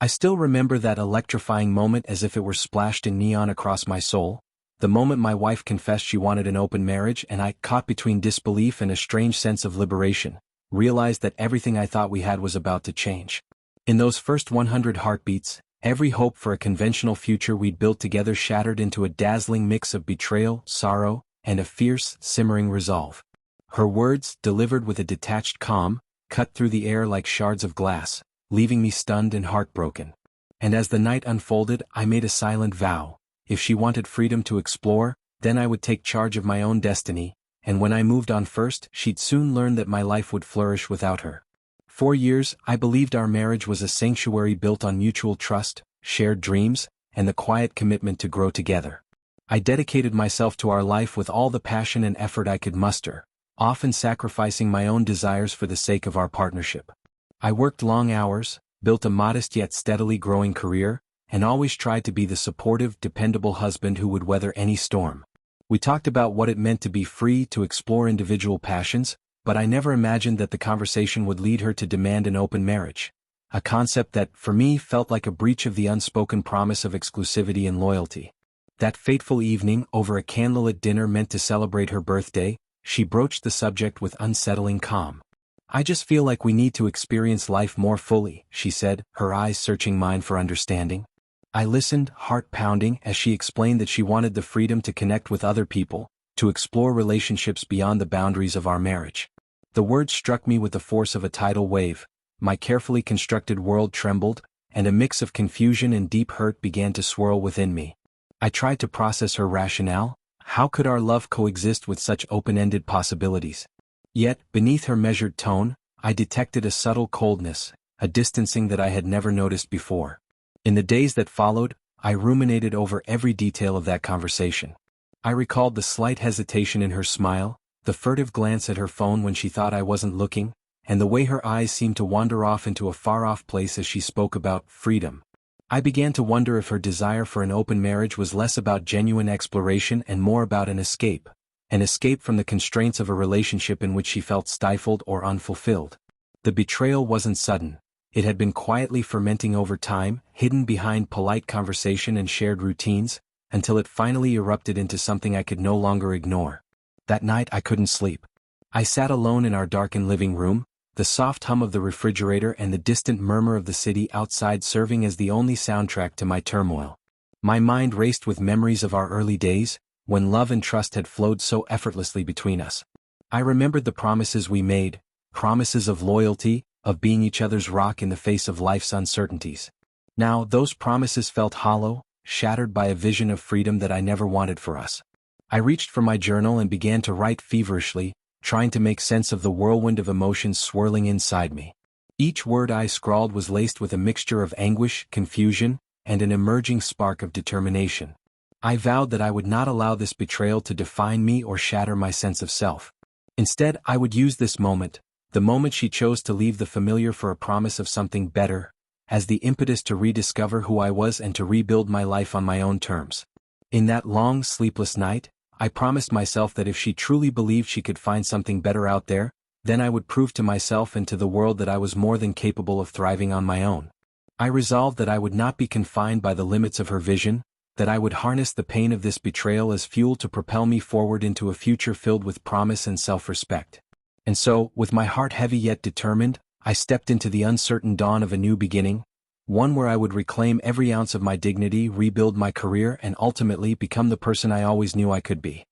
I still remember that electrifying moment as if it were splashed in neon across my soul, the moment my wife confessed she wanted an open marriage and I, caught between disbelief and a strange sense of liberation, realized that everything I thought we had was about to change. In those first 100 heartbeats, every hope for a conventional future we'd built together shattered into a dazzling mix of betrayal, sorrow, and a fierce, simmering resolve. Her words, delivered with a detached calm, cut through the air like shards of glass, leaving me stunned and heartbroken. And as the night unfolded, I made a silent vow. If she wanted freedom to explore, then I would take charge of my own destiny, and when I moved on first, she'd soon learn that my life would flourish without her. For years, I believed our marriage was a sanctuary built on mutual trust, shared dreams, and the quiet commitment to grow together. I dedicated myself to our life with all the passion and effort I could muster, often sacrificing my own desires for the sake of our partnership. I worked long hours, built a modest yet steadily growing career, and always tried to be the supportive, dependable husband who would weather any storm. We talked about what it meant to be free to explore individual passions, but I never imagined that the conversation would lead her to demand an open marriage, a concept that, for me, felt like a breach of the unspoken promise of exclusivity and loyalty. That fateful evening, over a candlelit dinner meant to celebrate her birthday, she broached the subject with unsettling calm. "I just feel like we need to experience life more fully," she said, her eyes searching mine for understanding. I listened, heart pounding, as she explained that she wanted the freedom to connect with other people, to explore relationships beyond the boundaries of our marriage. The words struck me with the force of a tidal wave. My carefully constructed world trembled, and a mix of confusion and deep hurt began to swirl within me. I tried to process her rationale. How could our love coexist with such open-ended possibilities? Yet, beneath her measured tone, I detected a subtle coldness, a distancing that I had never noticed before. In the days that followed, I ruminated over every detail of that conversation. I recalled the slight hesitation in her smile, the furtive glance at her phone when she thought I wasn't looking, and the way her eyes seemed to wander off into a far-off place as she spoke about freedom. I began to wonder if her desire for an open marriage was less about genuine exploration and more about an escape from the constraints of a relationship in which she felt stifled or unfulfilled. The betrayal wasn't sudden. It had been quietly fermenting over time, hidden behind polite conversation and shared routines, until it finally erupted into something I could no longer ignore. That night I couldn't sleep. I sat alone in our darkened living room, the soft hum of the refrigerator and the distant murmur of the city outside serving as the only soundtrack to my turmoil. My mind raced with memories of our early days, when love and trust had flowed so effortlessly between us. I remembered the promises we made, promises of loyalty, of being each other's rock in the face of life's uncertainties. Now, those promises felt hollow, shattered by a vision of freedom that I never wanted for us. I reached for my journal and began to write feverishly, trying to make sense of the whirlwind of emotions swirling inside me. Each word I scrawled was laced with a mixture of anguish, confusion, and an emerging spark of determination. I vowed that I would not allow this betrayal to define me or shatter my sense of self. Instead, I would use this moment, the moment she chose to leave the familiar for a promise of something better, as the impetus to rediscover who I was and to rebuild my life on my own terms. In that long, sleepless night, I promised myself that if she truly believed she could find something better out there, then I would prove to myself and to the world that I was more than capable of thriving on my own. I resolved that I would not be confined by the limits of her vision, that I would harness the pain of this betrayal as fuel to propel me forward into a future filled with promise and self-respect. And so, with my heart heavy yet determined, I stepped into the uncertain dawn of a new beginning, one where I would reclaim every ounce of my dignity, rebuild my career, and ultimately become the person I always knew I could be.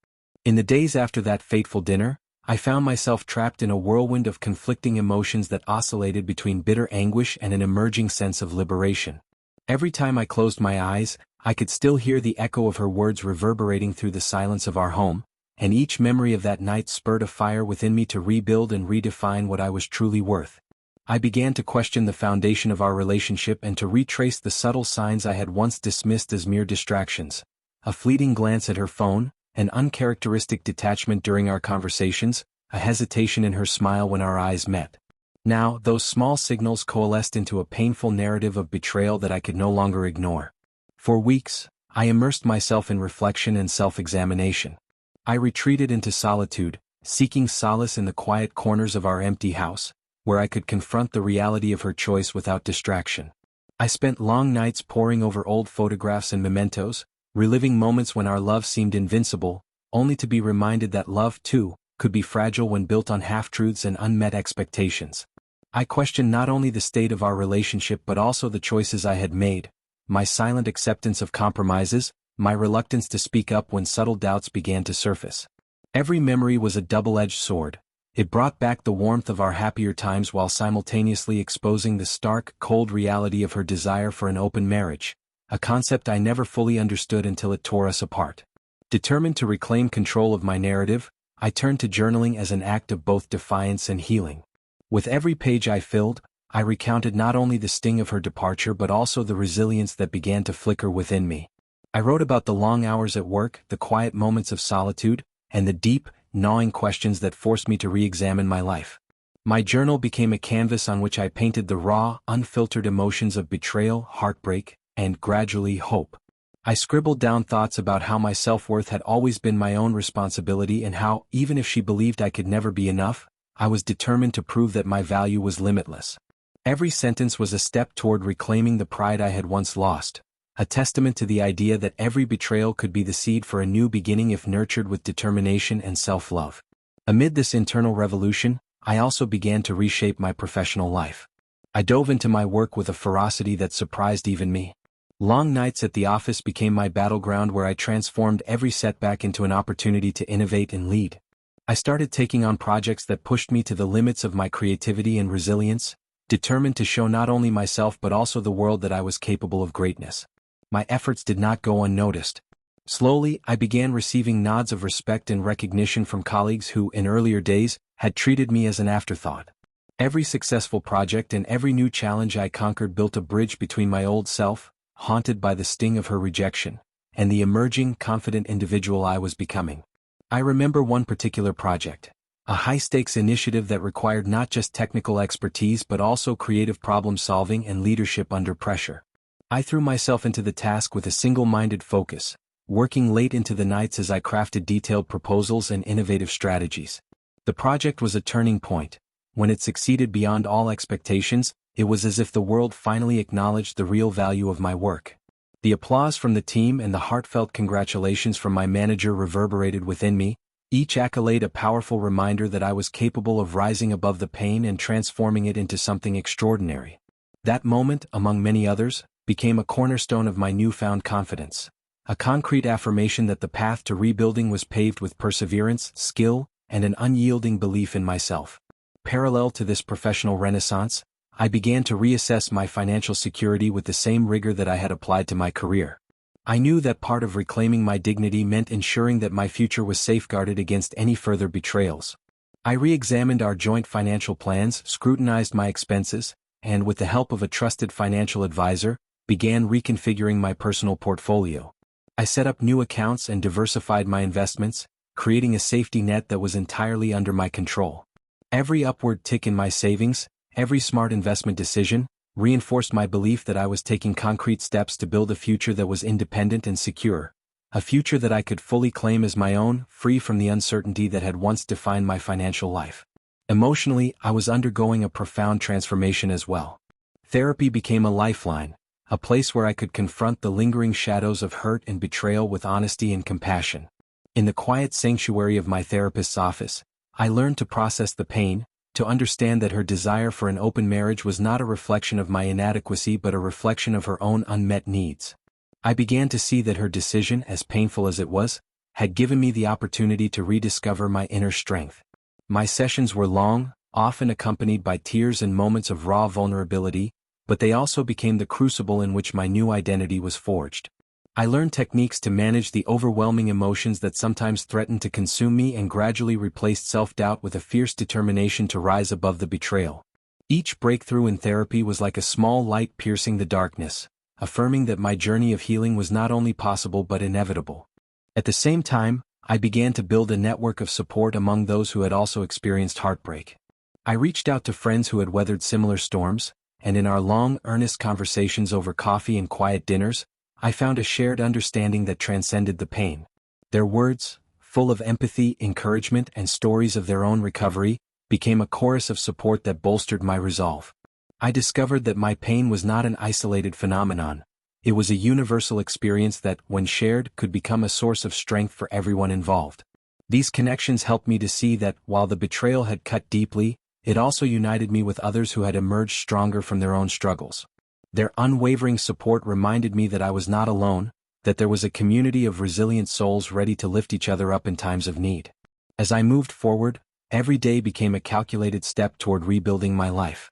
In the days after that fateful dinner, I found myself trapped in a whirlwind of conflicting emotions that oscillated between bitter anguish and an emerging sense of liberation. Every time I closed my eyes, I could still hear the echo of her words reverberating through the silence of our home, and each memory of that night spurred a fire within me to rebuild and redefine what I was truly worth. I began to question the foundation of our relationship and to retrace the subtle signs I had once dismissed as mere distractions. A fleeting glance at her phone, an uncharacteristic detachment during our conversations, a hesitation in her smile when our eyes met. Now, those small signals coalesced into a painful narrative of betrayal that I could no longer ignore. For weeks, I immersed myself in reflection and self-examination. I retreated into solitude, seeking solace in the quiet corners of our empty house, where I could confront the reality of her choice without distraction. I spent long nights poring over old photographs and mementos, reliving moments when our love seemed invincible, only to be reminded that love, too, could be fragile when built on half-truths and unmet expectations. I questioned not only the state of our relationship but also the choices I had made, my silent acceptance of compromises, my reluctance to speak up when subtle doubts began to surface. Every memory was a double-edged sword. It brought back the warmth of our happier times while simultaneously exposing the stark, cold reality of her desire for an open marriage, a concept I never fully understood until it tore us apart. Determined to reclaim control of my narrative, I turned to journaling as an act of both defiance and healing. With every page I filled, I recounted not only the sting of her departure but also the resilience that began to flicker within me. I wrote about the long hours at work, the quiet moments of solitude, and the deep, gnawing questions that forced me to re-examine my life. My journal became a canvas on which I painted the raw, unfiltered emotions of betrayal, heartbreak, and, gradually, hope. I scribbled down thoughts about how my self-worth had always been my own responsibility and how, even if she believed I could never be enough, I was determined to prove that my value was limitless. Every sentence was a step toward reclaiming the pride I had once lost, a testament to the idea that every betrayal could be the seed for a new beginning if nurtured with determination and self-love. Amid this internal revolution, I also began to reshape my professional life. I dove into my work with a ferocity that surprised even me. Long nights at the office became my battleground where I transformed every setback into an opportunity to innovate and lead. I started taking on projects that pushed me to the limits of my creativity and resilience, determined to show not only myself but also the world that I was capable of greatness. My efforts did not go unnoticed. Slowly, I began receiving nods of respect and recognition from colleagues who, in earlier days, had treated me as an afterthought. Every successful project and every new challenge I conquered built a bridge between my old self, haunted by the sting of her rejection, and the emerging, confident individual I was becoming. I remember one particular project, a high-stakes initiative that required not just technical expertise but also creative problem-solving and leadership under pressure. I threw myself into the task with a single-minded focus, working late into the nights as I crafted detailed proposals and innovative strategies. The project was a turning point. When it succeeded beyond all expectations, it was as if the world finally acknowledged the real value of my work. The applause from the team and the heartfelt congratulations from my manager reverberated within me, each accolade a powerful reminder that I was capable of rising above the pain and transforming it into something extraordinary. That moment, among many others, became a cornerstone of my newfound confidence, a concrete affirmation that the path to rebuilding was paved with perseverance, skill, and an unyielding belief in myself. Parallel to this professional renaissance, I began to reassess my financial security with the same rigor that I had applied to my career. I knew that part of reclaiming my dignity meant ensuring that my future was safeguarded against any further betrayals. I re-examined our joint financial plans, scrutinized my expenses, and with the help of a trusted financial advisor, began reconfiguring my personal portfolio. I set up new accounts and diversified my investments, creating a safety net that was entirely under my control. Every upward tick in my savings, every smart investment decision, reinforced my belief that I was taking concrete steps to build a future that was independent and secure, a future that I could fully claim as my own, free from the uncertainty that had once defined my financial life. Emotionally, I was undergoing a profound transformation as well. Therapy became a lifeline, a place where I could confront the lingering shadows of hurt and betrayal with honesty and compassion. In the quiet sanctuary of my therapist's office, I learned to process the pain, to understand that her desire for an open marriage was not a reflection of my inadequacy but a reflection of her own unmet needs. I began to see that her decision, as painful as it was, had given me the opportunity to rediscover my inner strength. My sessions were long, often accompanied by tears and moments of raw vulnerability, but they also became the crucible in which my new identity was forged. I learned techniques to manage the overwhelming emotions that sometimes threatened to consume me and gradually replaced self-doubt with a fierce determination to rise above the betrayal. Each breakthrough in therapy was like a small light piercing the darkness, affirming that my journey of healing was not only possible but inevitable. At the same time, I began to build a network of support among those who had also experienced heartbreak. I reached out to friends who had weathered similar storms, and in our long, earnest conversations over coffee and quiet dinners, I found a shared understanding that transcended the pain. Their words, full of empathy, encouragement, and stories of their own recovery, became a chorus of support that bolstered my resolve. I discovered that my pain was not an isolated phenomenon. It was a universal experience that, when shared, could become a source of strength for everyone involved. These connections helped me to see that, while the betrayal had cut deeply, it also united me with others who had emerged stronger from their own struggles. Their unwavering support reminded me that I was not alone, that there was a community of resilient souls ready to lift each other up in times of need. As I moved forward, every day became a calculated step toward rebuilding my life.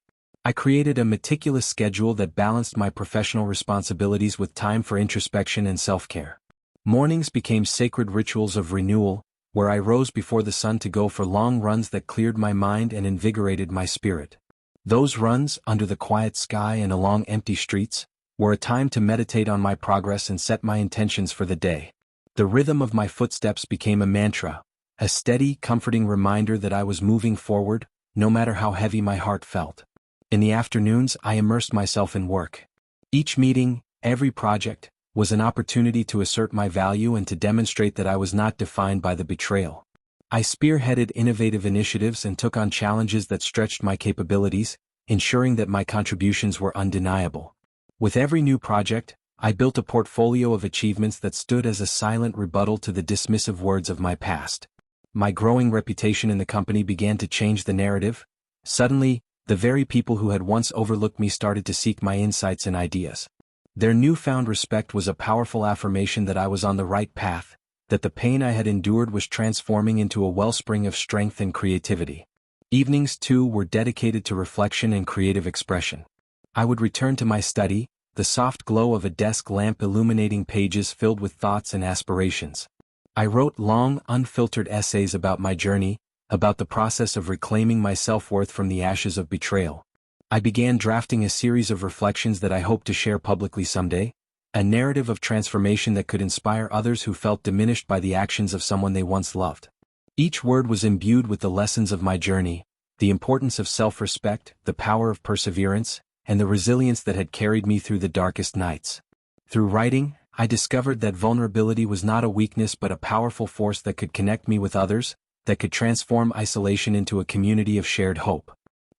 I created a meticulous schedule that balanced my professional responsibilities with time for introspection and self-care. Mornings became sacred rituals of renewal, where I rose before the sun to go for long runs that cleared my mind and invigorated my spirit. Those runs, under the quiet sky and along empty streets, were a time to meditate on my progress and set my intentions for the day. The rhythm of my footsteps became a mantra, a steady, comforting reminder that I was moving forward, no matter how heavy my heart felt. In the afternoons, I immersed myself in work. Each meeting, every project, was an opportunity to assert my value and to demonstrate that I was not defined by the betrayal. I spearheaded innovative initiatives and took on challenges that stretched my capabilities, ensuring that my contributions were undeniable. With every new project, I built a portfolio of achievements that stood as a silent rebuttal to the dismissive words of my past. My growing reputation in the company began to change the narrative. Suddenly, the very people who had once overlooked me started to seek my insights and ideas. Their newfound respect was a powerful affirmation that I was on the right path, that the pain I had endured was transforming into a wellspring of strength and creativity. Evenings, too, were dedicated to reflection and creative expression. I would return to my study, the soft glow of a desk lamp illuminating pages filled with thoughts and aspirations. I wrote long, unfiltered essays about my journey, about the process of reclaiming my self-worth from the ashes of betrayal. I began drafting a series of reflections that I hoped to share publicly someday, a narrative of transformation that could inspire others who felt diminished by the actions of someone they once loved. Each word was imbued with the lessons of my journey, the importance of self-respect, the power of perseverance, and the resilience that had carried me through the darkest nights. Through writing, I discovered that vulnerability was not a weakness but a powerful force that could connect me with others, that could transform isolation into a community of shared hope.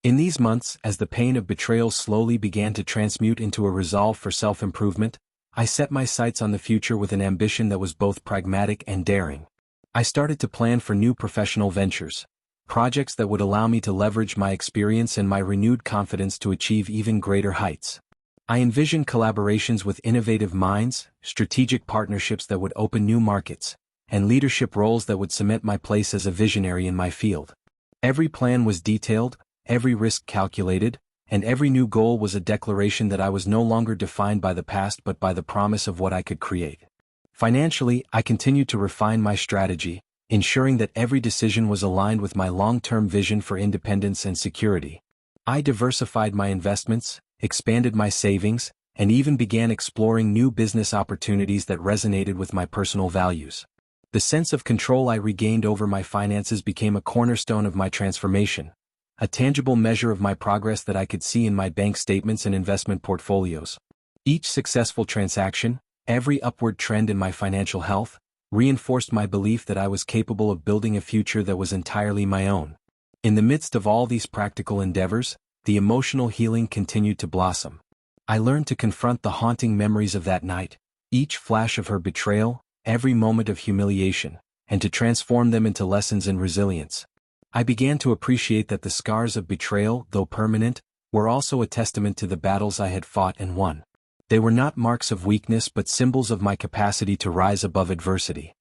In these months, as the pain of betrayal slowly began to transmute into a resolve for self-improvement, I set my sights on the future with an ambition that was both pragmatic and daring. I started to plan for new professional ventures, projects that would allow me to leverage my experience and my renewed confidence to achieve even greater heights. I envisioned collaborations with innovative minds, strategic partnerships that would open new markets, and leadership roles that would cement my place as a visionary in my field. Every plan was detailed, every risk calculated, and every new goal was a declaration that I was no longer defined by the past but by the promise of what I could create. Financially, I continued to refine my strategy, ensuring that every decision was aligned with my long-term vision for independence and security. I diversified my investments, expanded my savings, and even began exploring new business opportunities that resonated with my personal values. The sense of control I regained over my finances became a cornerstone of my transformation, a tangible measure of my progress that I could see in my bank statements and investment portfolios. Each successful transaction, every upward trend in my financial health, reinforced my belief that I was capable of building a future that was entirely my own. In the midst of all these practical endeavors, the emotional healing continued to blossom. I learned to confront the haunting memories of that night, each flash of her betrayal, every moment of humiliation, and to transform them into lessons in resilience. I began to appreciate that the scars of betrayal, though permanent, were also a testament to the battles I had fought and won. They were not marks of weakness but symbols of my capacity to rise above adversity.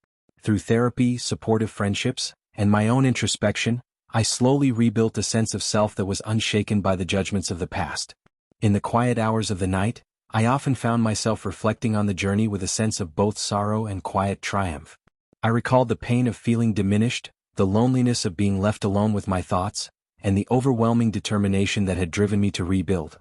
Through therapy, supportive friendships, and my own introspection, I slowly rebuilt a sense of self that was unshaken by the judgments of the past. In the quiet hours of the night, I often found myself reflecting on the journey with a sense of both sorrow and quiet triumph. I recalled the pain of feeling diminished, the loneliness of being left alone with my thoughts, and the overwhelming determination that had driven me to rebuild.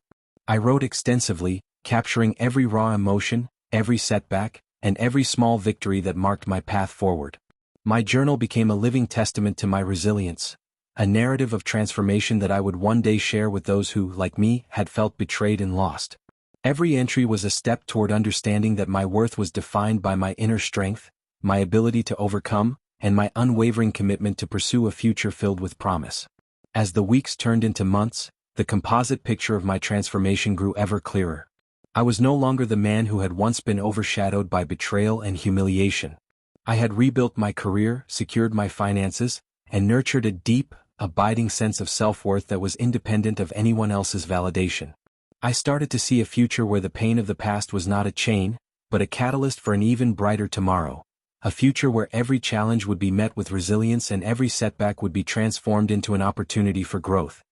I wrote extensively, capturing every raw emotion, every setback, and every small victory that marked my path forward. My journal became a living testament to my resilience, a narrative of transformation that I would one day share with those who, like me, had felt betrayed and lost. Every entry was a step toward understanding that my worth was defined by my inner strength, my ability to overcome, and my unwavering commitment to pursue a future filled with promise. As the weeks turned into months, the composite picture of my transformation grew ever clearer. I was no longer the man who had once been overshadowed by betrayal and humiliation. I had rebuilt my career, secured my finances, and nurtured a deep, abiding sense of self-worth that was independent of anyone else's validation. I started to see a future where the pain of the past was not a chain, but a catalyst for an even brighter tomorrow. A future where every challenge would be met with resilience and every setback would be transformed into an opportunity for growth.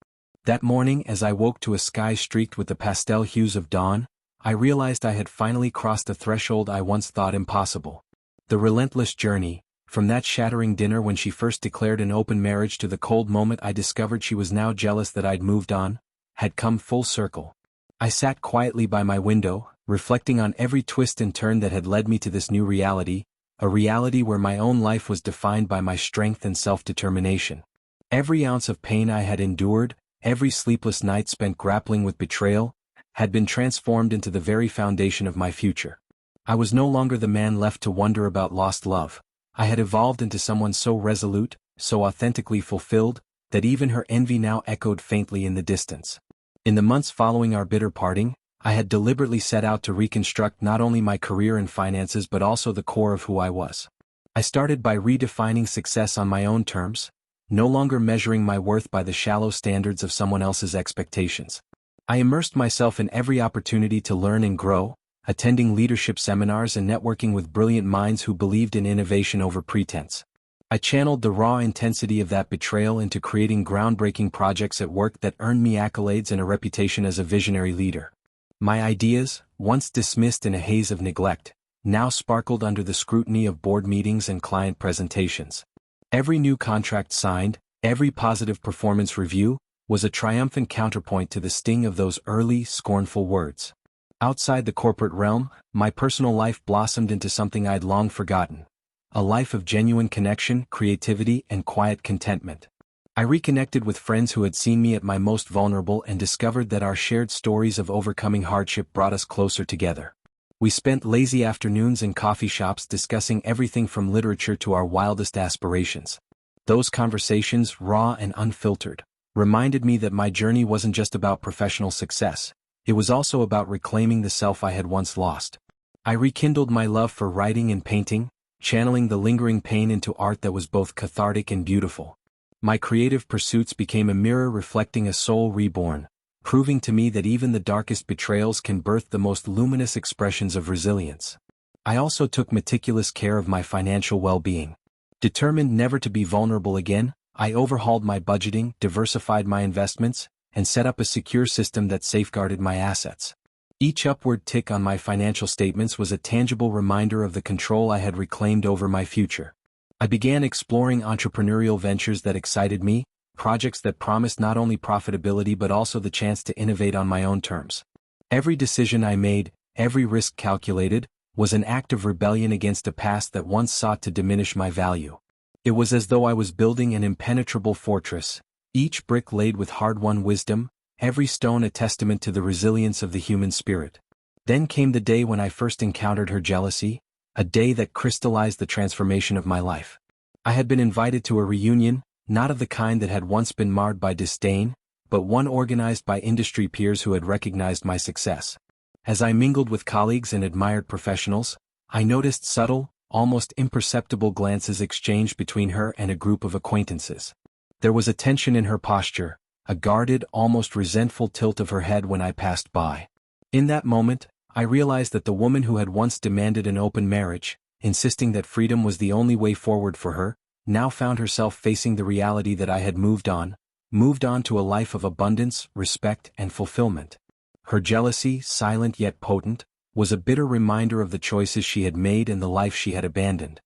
That morning, as I woke to a sky streaked with the pastel hues of dawn, I realized I had finally crossed the threshold I once thought impossible. The relentless journey, from that shattering dinner when she first declared an open marriage to the cold moment I discovered she was now jealous that I'd moved on, had come full circle. I sat quietly by my window, reflecting on every twist and turn that had led me to this new reality, a reality where my own life was defined by my strength and self-determination. Every ounce of pain I had endured, every sleepless night spent grappling with betrayal, had been transformed into the very foundation of my future. I was no longer the man left to wonder about lost love. I had evolved into someone so resolute, so authentically fulfilled, that even her envy now echoed faintly in the distance. In the months following our bitter parting, I had deliberately set out to reconstruct not only my career and finances but also the core of who I was. I started by redefining success on my own terms, no longer measuring my worth by the shallow standards of someone else's expectations. I immersed myself in every opportunity to learn and grow, attending leadership seminars and networking with brilliant minds who believed in innovation over pretense. I channeled the raw intensity of that betrayal into creating groundbreaking projects at work that earned me accolades and a reputation as a visionary leader. My ideas, once dismissed in a haze of neglect, now sparkled under the scrutiny of board meetings and client presentations. Every new contract signed, every positive performance review, was a triumphant counterpoint to the sting of those early, scornful words. Outside the corporate realm, my personal life blossomed into something I'd long forgotten. A life of genuine connection, creativity, and quiet contentment. I reconnected with friends who had seen me at my most vulnerable and discovered that our shared stories of overcoming hardship brought us closer together. We spent lazy afternoons in coffee shops discussing everything from literature to our wildest aspirations. Those conversations, raw and unfiltered, reminded me that my journey wasn't just about professional success. It was also about reclaiming the self I had once lost. I rekindled my love for writing and painting, channeling the lingering pain into art that was both cathartic and beautiful. My creative pursuits became a mirror reflecting a soul reborn, proving to me that even the darkest betrayals can birth the most luminous expressions of resilience. I also took meticulous care of my financial well-being. Determined never to be vulnerable again, I overhauled my budgeting, diversified my investments, and set up a secure system that safeguarded my assets. Each upward tick on my financial statements was a tangible reminder of the control I had reclaimed over my future. I began exploring entrepreneurial ventures that excited me, projects that promised not only profitability but also the chance to innovate on my own terms. Every decision I made, every risk calculated, was an act of rebellion against a past that once sought to diminish my value. It was as though I was building an impenetrable fortress, each brick laid with hard-won wisdom, every stone a testament to the resilience of the human spirit. Then came the day when I first encountered her jealousy, a day that crystallized the transformation of my life. I had been invited to a reunion, not of the kind that had once been marred by disdain, but one organized by industry peers who had recognized my success. As I mingled with colleagues and admired professionals, I noticed subtle, almost imperceptible glances exchanged between her and a group of acquaintances. There was a tension in her posture, a guarded, almost resentful tilt of her head when I passed by. In that moment, I realized that the woman who had once demanded an open marriage, insisting that freedom was the only way forward for her, now found herself facing the reality that I had moved on to a life of abundance, respect, and fulfillment. Her jealousy, silent yet potent, was a bitter reminder of the choices she had made and the life she had abandoned.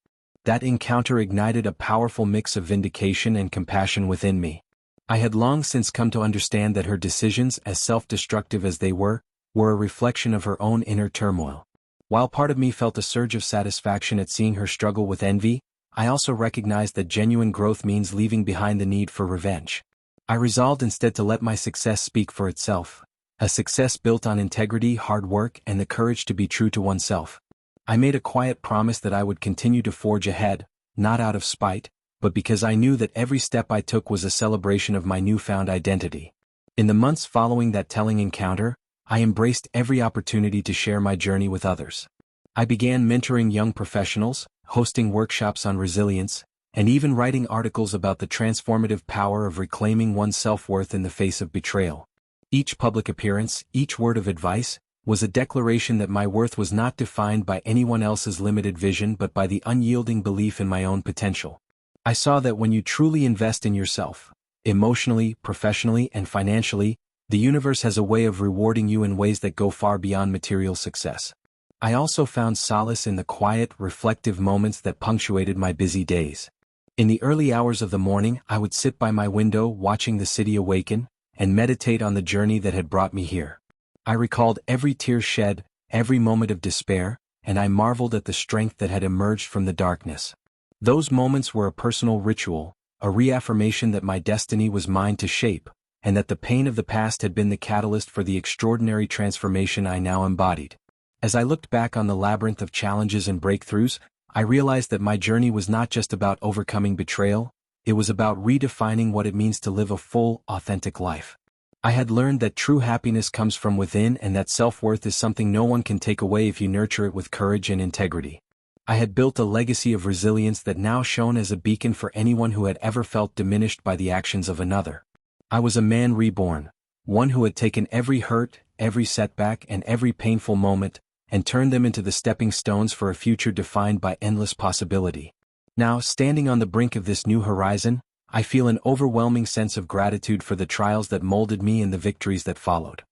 That encounter ignited a powerful mix of vindication and compassion within me. I had long since come to understand that her decisions, as self-destructive as they were a reflection of her own inner turmoil. While part of me felt a surge of satisfaction at seeing her struggle with envy, I also recognized that genuine growth means leaving behind the need for revenge. I resolved instead to let my success speak for itself, a success built on integrity, hard work, and the courage to be true to oneself. I made a quiet promise that I would continue to forge ahead, not out of spite, but because I knew that every step I took was a celebration of my newfound identity. In the months following that telling encounter, I embraced every opportunity to share my journey with others. I began mentoring young professionals, hosting workshops on resilience, and even writing articles about the transformative power of reclaiming one's self-worth in the face of betrayal. Each public appearance, each word of advice, was a declaration that my worth was not defined by anyone else's limited vision but by the unyielding belief in my own potential. I saw that when you truly invest in yourself, emotionally, professionally, and financially, the universe has a way of rewarding you in ways that go far beyond material success. I also found solace in the quiet, reflective moments that punctuated my busy days. In the early hours of the morning, I would sit by my window watching the city awaken, and meditate on the journey that had brought me here. I recalled every tear shed, every moment of despair, and I marveled at the strength that had emerged from the darkness. Those moments were a personal ritual, a reaffirmation that my destiny was mine to shape, and that the pain of the past had been the catalyst for the extraordinary transformation I now embodied. As I looked back on the labyrinth of challenges and breakthroughs, I realized that my journey was not just about overcoming betrayal, it was about redefining what it means to live a full, authentic life. I had learned that true happiness comes from within and that self-worth is something no one can take away if you nurture it with courage and integrity. I had built a legacy of resilience that now shone as a beacon for anyone who had ever felt diminished by the actions of another. I was a man reborn, one who had taken every hurt, every setback, and every painful moment, and turned them into the stepping stones for a future defined by endless possibility. Now, standing on the brink of this new horizon, I feel an overwhelming sense of gratitude for the trials that molded me and the victories that followed.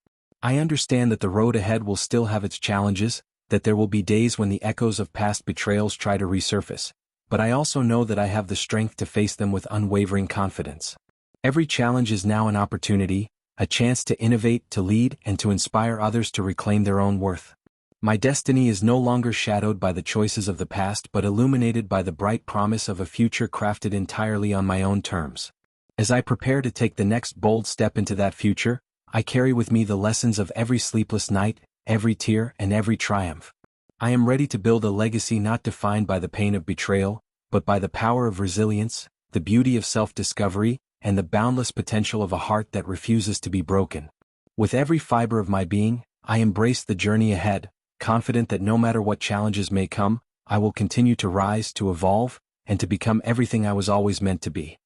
I understand that the road ahead will still have its challenges, that there will be days when the echoes of past betrayals try to resurface, but I also know that I have the strength to face them with unwavering confidence. Every challenge is now an opportunity, a chance to innovate, to lead, and to inspire others to reclaim their own worth. My destiny is no longer shadowed by the choices of the past but illuminated by the bright promise of a future crafted entirely on my own terms. As I prepare to take the next bold step into that future, I carry with me the lessons of every sleepless night, every tear, and every triumph. I am ready to build a legacy not defined by the pain of betrayal, but by the power of resilience, the beauty of self-discovery, and the boundless potential of a heart that refuses to be broken. With every fiber of my being, I embrace the journey ahead, confident that no matter what challenges may come, I will continue to rise, to evolve, and to become everything I was always meant to be.